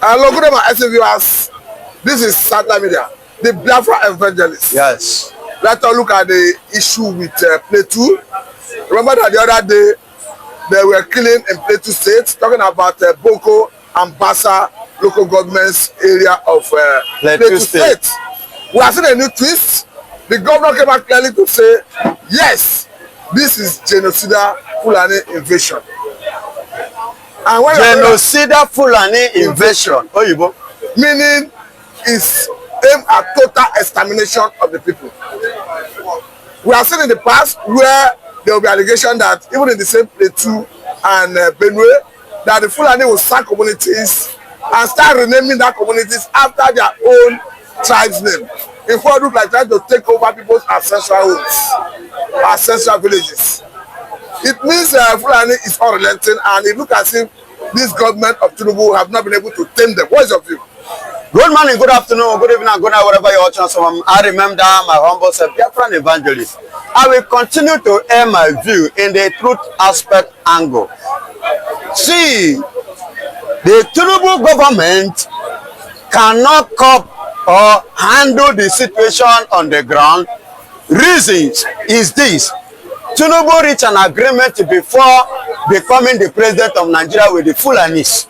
Hello, good evening, viewers. This is Santa Media, the Biafra evangelist. Yes. Let's look at the issue with Plateau. Remember that the other day they were killing in Plateau State, talking about Bakko and Bassa local government's area of Plateau State. We have seen a new twist. The governor came out clearly to say, yes, this is genocidal Fulani invasion. And when genocidal Fulani invasion, meaning it's aimed at total extermination of the people. We have seen in the past where there will be allegation that even in the same Plateau and Benue, that the Fulani will sack communities and start renaming that communities after their own tribe's name. In fact, look like trying to take over people's ancestral homes, ancestral villages. It means Fulani is unrelenting, and it looks as if this government of Tinubu have not been able to tame them. What is your view? Good morning, good afternoon, good evening, good night, wherever you're watching us from. I remember my humble self, Biafran evangelist. I will continue to air my view in the truth aspect angle. See, the Tinubu government cannot cope or handle the situation on the ground. Reasons is this: Tinubu reached an agreement before becoming the president of Nigeria with the Fulanis,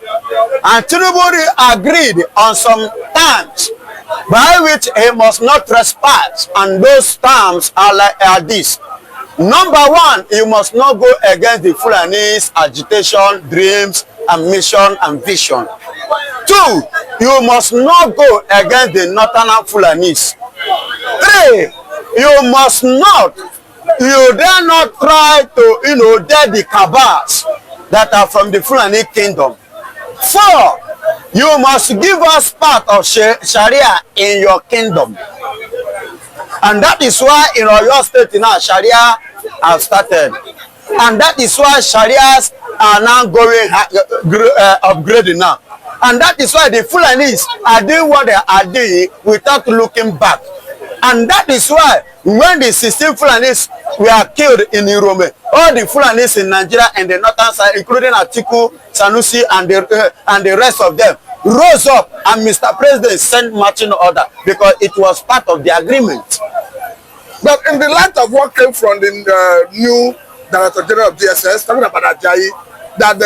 and Tinubu agreed on some terms by which he must not trespass, and those terms are this. Number one, you must not go against the Fulanis' agitation, dreams, and mission and vision. Two, you must not go against the northern Fulanis. Three, you must not, you dare not try to, dare the cabals that are from the Fulani kingdom. Four, you must give us part of Sharia in your kingdom. And that is why in your state now, Sharia have started. And that is why Sharias are now going upgrading now. And that is why the Fulanis are doing what they are doing without looking back. And that is why when the 16 Fulanis were killed in Irome, all the Fulanis in Nigeria and the northern side, including Atiku, Sanusi, and the rest of them, rose up, and Mr. President sent marching order because it was part of the agreement. But in the light of what came from the new Director General of DSS, talking about Ajayi, that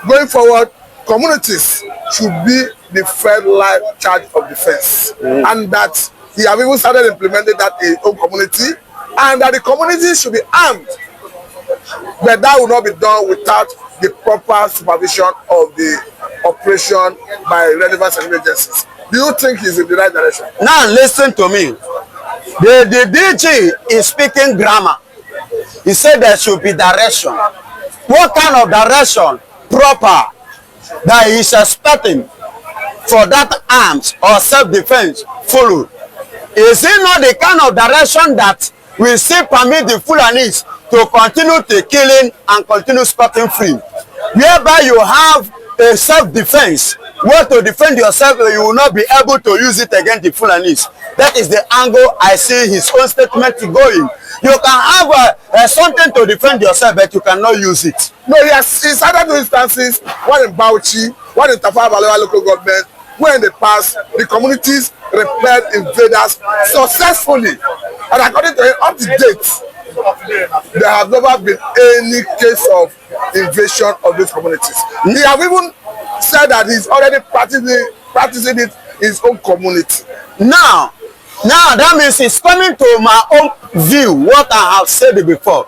going forward, communities should be the first line charge of defense, and that he have even started implementing that in his own community, and that the community should be armed. But that will not be done without the proper supervision of the operation by relevant agencies. Do you think he's in the right direction? Now listen to me. The DG is speaking grammar. He said there should be direction. What kind of direction proper that he is expecting for that arms or self-defense followed? Is it not the kind of direction that will still permit the Fulanis to continue the killing and continue scotting free, whereby you have a self-defense? What to defend yourself, you will not be able to use it against the Fulanis. That is the angle I see his own statement going. You can have something to defend yourself, but you cannot use it. No, yes, it's other two instances, one in Bauchi, one in Tafawa Balewa local government, where in the past the communities repelled invaders successfully. And according to him, up to date, there have never been any case of invasion of these communities. He have even said that he's already practicing it in his own community. Now that means it's coming to my own view, what I have said before,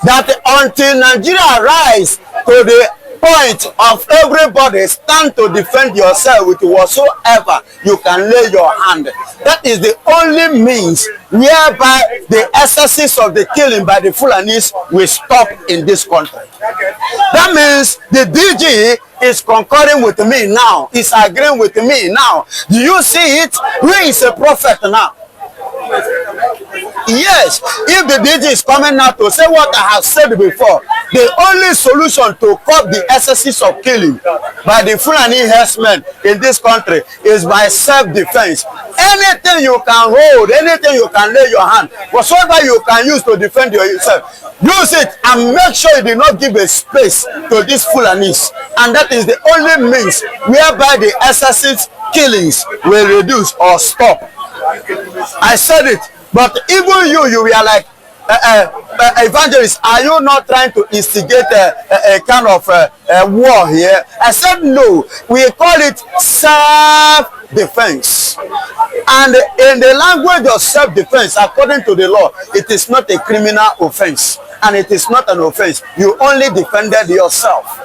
that until Nigeria rise to the point of everybody stand to defend yourself with whatsoever you can lay your hand, that is the only means whereby the excesses of the killing by the Fulanis will stop in this country. That means the DG is concurring with me now, is agreeing with me now. Do you see it? Who is a prophet now? Yes, if the DG is coming now to say what I have said before, the only solution to curb the excesses of killing by the Fulani herdsmen in this country is by self-defense. Anything you can hold, anything you can lay your hand, whatsoever you can use to defend yourself, use it and make sure you do not give a space to these Fulanis. And that is the only means whereby the excessive killings will reduce or stop. I said it, but even you were like, evangelist, are you not trying to instigate a kind of war here? I said no. We call it self-defense. And in the language of self-defense, according to the law, it is not a criminal offense. And it is not an offense. You only defended yourself.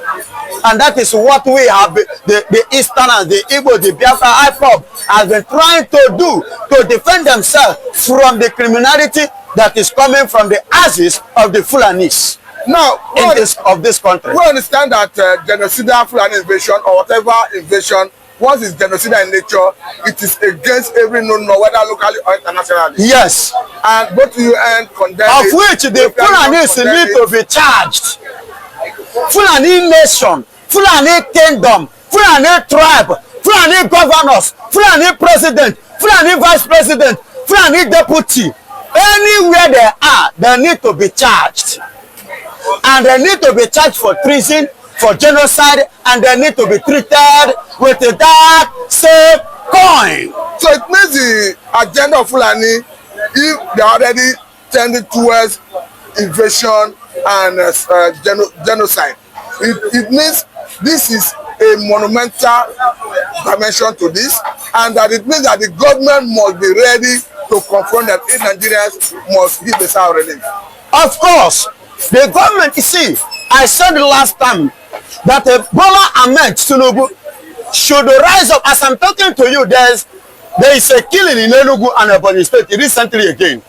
And that is what we have, the Easterners, the Igbo, the Biafra IPOB has been trying to do to defend themselves from the criminality that is coming from the ashes of the Fulanis. Now, of this country. We understand that genocidal Fulani invasion or whatever invasion, once it's genocidal in nature, it is against every known law, whether locally or internationally. Yes. And both UN condemn it. Of which the Fulanis need to be charged. Fulani nation, Fulani kingdom, Fulani tribe, Fulani governors, Fulani president, Fulani vice president, Fulani deputy. Anywhere they are, they need to be charged. And they need to be charged for treason, for genocide, and they need to be treated with that same coin. So it means the agenda of Fulani, if they are already tending towards invasion and genocide, it means this is a monumental dimension to this, and that it means that the government must be ready to confront them. If Nigerians must give the sound relief. Of course, the government, you see, I said the last time that Bola Ahmed Tinubu should rise up. As I'm talking to you, there is a killing in Enugu and Ebonyi State recently again.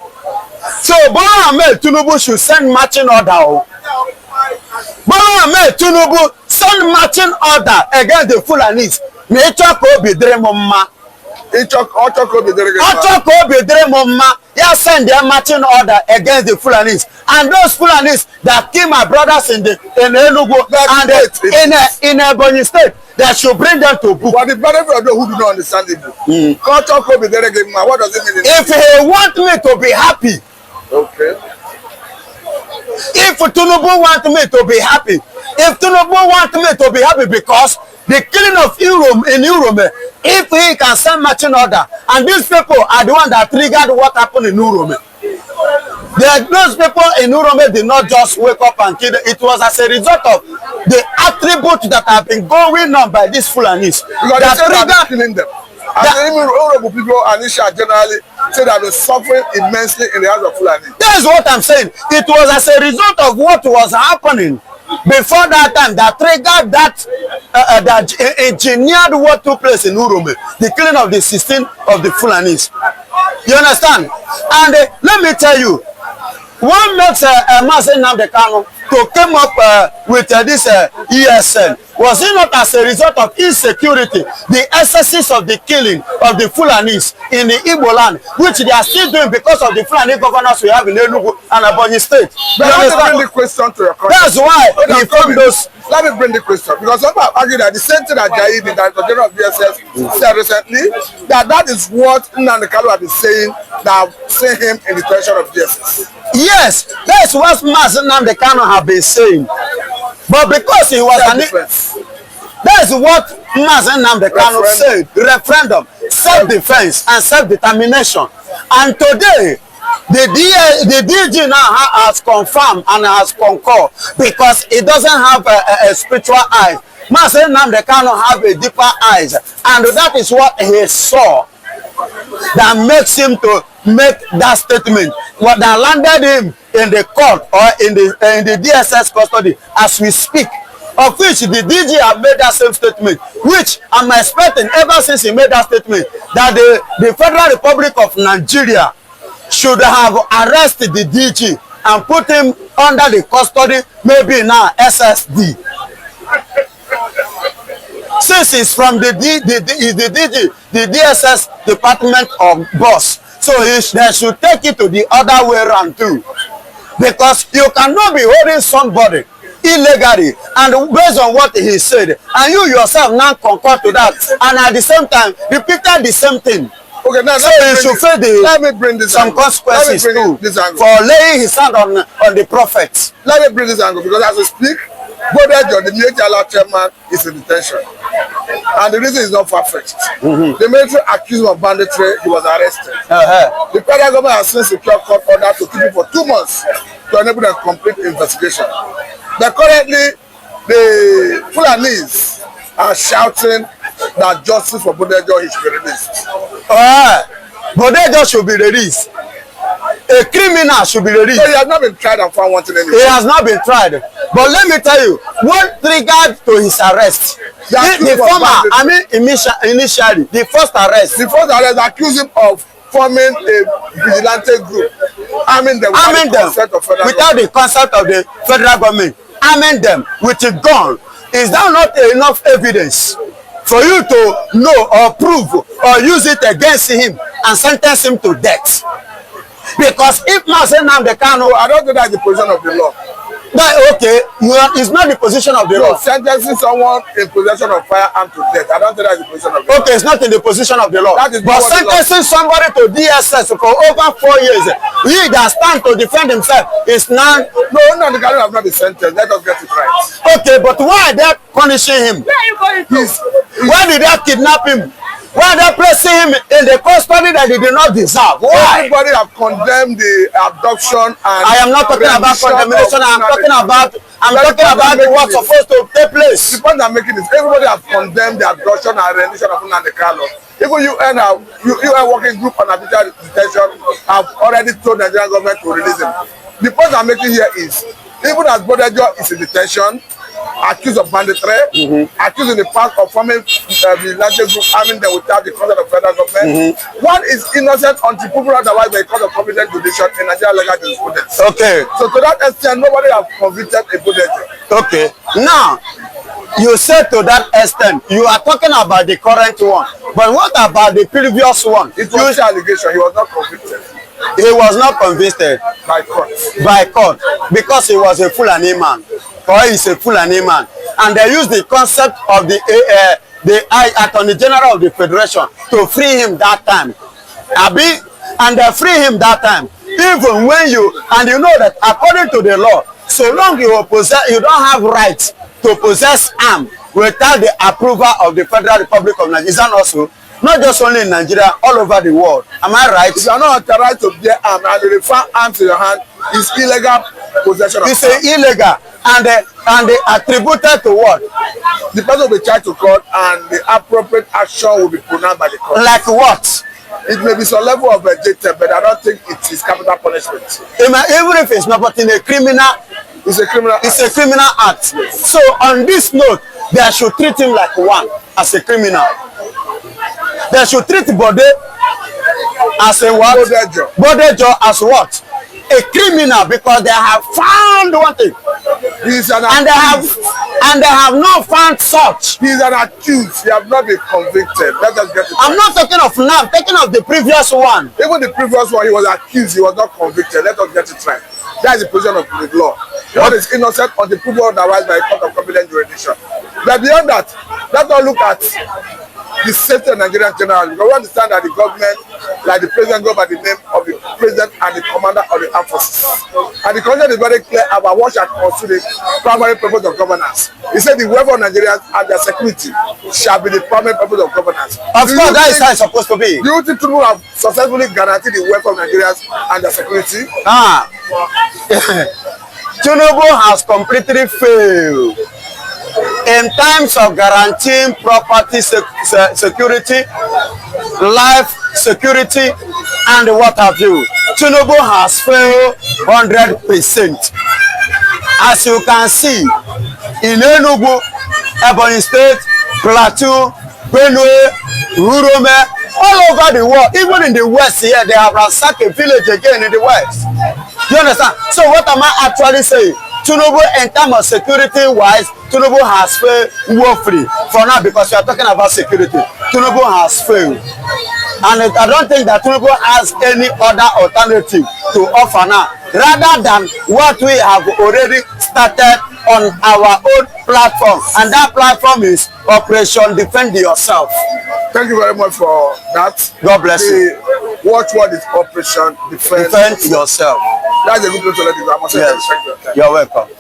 So Bola Ahmed Tinubu should send marching order. Bola Ahmed Tinubu send marching order against the Fulanis. Yes, send their marching order against the Fulanis, and those Fulanis that kill my brothers in Enugu and in Ebonyi State, that should bring them to book. But the benefit of those who do not understand it, what does it mean? If he want me to be happy, okay. If Tinubu want me to be happy, because the killing of in Urome, if he can send marching order, and these people are the one that triggered what happened in Urome. Those people in Urome did not just wake up and kill them. It was as a result of the attributes that have been going on by these Fulanis. Because that triggered killing them. And even honorable people and Isha generally say that they're suffering immensely in the hands of Fulani. That's what I'm saying. It was as a result of what was happening before that time that triggered that engineered what took place in Urome, the killing of the 16 of the Fulanis. You understand? And let me tell you, what makes Mazi Nnamdi Kanu to come up with this ESN? Was it not as a result of insecurity, the excesses of the killing of the Fulanis in the Igbo land, which they are still doing because of the Fulani governors we have in Enugu and Ebonyi State? But let me bring the question to your question. That's why he found those. Let me bring the question, because some have argued that the same thing that Jai, the Director General of DSS, said recently, that is what Nnamdi Kanu has been saying, that seen him in the position of DSS. Yes, that's what Mazi Nnamdi Kanu have been saying. But because he was that's what Mazi Nnamdi Kanu said, referendum, self-defense and self-determination. And today, the DG now has confirmed and has concurred, because it doesn't have a spiritual eye. Mazi Nnamdi Kanu have a deeper eyes, and that is what he saw that makes him to make that statement. What that landed him in the court or in the DSS custody as we speak, of which the DG have made that same statement, which I'm expecting ever since he made that statement, that the Federal Republic of Nigeria should have arrested the DG and put him under the custody, maybe now SSD. Since it's from the DG, the DSS department of boss, so they should take it to the other way around too. Because you cannot be holding somebody illegally, and based on what he said, and you yourself now concur to that, and at the same time repeated the same thing. Okay, now so he should face let me bring this some consequences too for laying his hand on the prophet. Let me bring this angle, because as we speak, Bodejo, the military chairman, is in detention, and the reason is not far-fetched. The military accused him of banditry. He was arrested. The federal government has since secured court order to keep him for 2 months to enable a complete investigation. But currently, the Fulanis are shouting that justice for Bodejo should be released. Bodejo should be released. A criminal should be released. So he has not been tried and found wanting anyway. He has not been tried. But let me tell you, what triggered to his arrest? The former, I mean, initially, the first arrest. The first arrest accused him of forming a vigilante group, arming them without the consent of the federal government, arming them with a gun. Is that not enough evidence for you to know or prove or use it against him and sentence him to death? Because if now say now the Kano, I don't think that's the position of the law. That okay, it's not the position of the law. Sentencing someone in possession of firearm to death, I don't think that's the position of the law. Okay, it's not in the position of the law. But sentencing somebody to DSS for over 4 years, he that stand to defend himself is now. No, the guy have not been sentenced. Let us get it right. Okay, but why are they punishing him? Why did they kidnap him? Why are they placing him in the custody that he did not deserve? Why? Everybody have condemned the abduction and I am not talking about condemnation. I'm talking about what's supposed to take place. The point I'm making is everybody have condemned the abduction and rendition of Nnamdi Kanu. Even UN working group on arbitral detention have already told the Nigerian government to release him. The point I'm making here is even as Bodejo is in detention, accused of banditry, accused in the past of forming vigilante group, arming them without the consent of federal government. One is innocent until proven otherwise by a court of competent jurisdiction in Nigerian legal jurisprudence. Okay. So to that extent, nobody have convicted a Bodejo. Okay. Now, you said to that extent, you are talking about the current one. But what about the previous one? It was an allegation. He was not convicted. He was not convicted by court. By court because he was a Fulani man. Or he's a Fulani man. And they used the concept of the Attorney General of the Federation to free him that time. And they free him that time. Even when and you know that according to the law, so long you don't have rights to possess arms without the approval of the Federal Republic of Nigeria. Is that also? Not just only in Nigeria, all over the world. Am I right? If you are not authorized to bear arms and you refer arms to your hand, it's illegal possession of arms. It's illegal. And they attributed to what? The person will be charged to court and the appropriate action will be pronounced by the court. Like what? It may be some level of jail, but I don't think it is capital punishment. Even if it's not, but in a criminal, it's a criminal act. Yes. So on this note, they should treat him like one as a criminal. They should treat Bode as a what? Bodejo as what? A criminal, because they have found one thing. And they have not found such. He is an accused. He has not been convicted. Let us get it. I'm not talking of now. I'm talking of the previous one. Even the previous one, he was accused. He was not convicted. Let us get it right. That is the position of the law. One is innocent until proven otherwise by a court of competent jurisdiction. But beyond that, let us look at the safety of Nigerian general. Because we understand that the government, like the president, go by the name of the president and the commander of the armed forces. And the content is very clear about what shall constitute the primary purpose of governance. He said the welfare of Nigerians and their security shall be the primary purpose of governance. Of course, that is how it's supposed to be. Do you think people have successfully guaranteed the welfare of Nigerians and their security? Tinubu has completely failed in terms of guaranteeing property security, life security, and what have you. Tinubu has failed 100%. As you can see, in Enugu, Ebonyi State, Plateau, Benue, Urome, all over the world, even in the West here, they have ransacked a village again in the West. You understand? So what am I actually saying? Tinubu, in terms of security-wise, Tinubu has failed woefully for now, because we are talking about security. Tinubu has failed. And I don't think that Tinubu has any other alternative to offer now, rather than what we have already started on our own platform, and that platform is Operation Defend Yourself. Thank you very much for that. God bless you. Watch what is Operation Defend Yourself. That's a good way to let it go. I must say yes. thank you. You're welcome.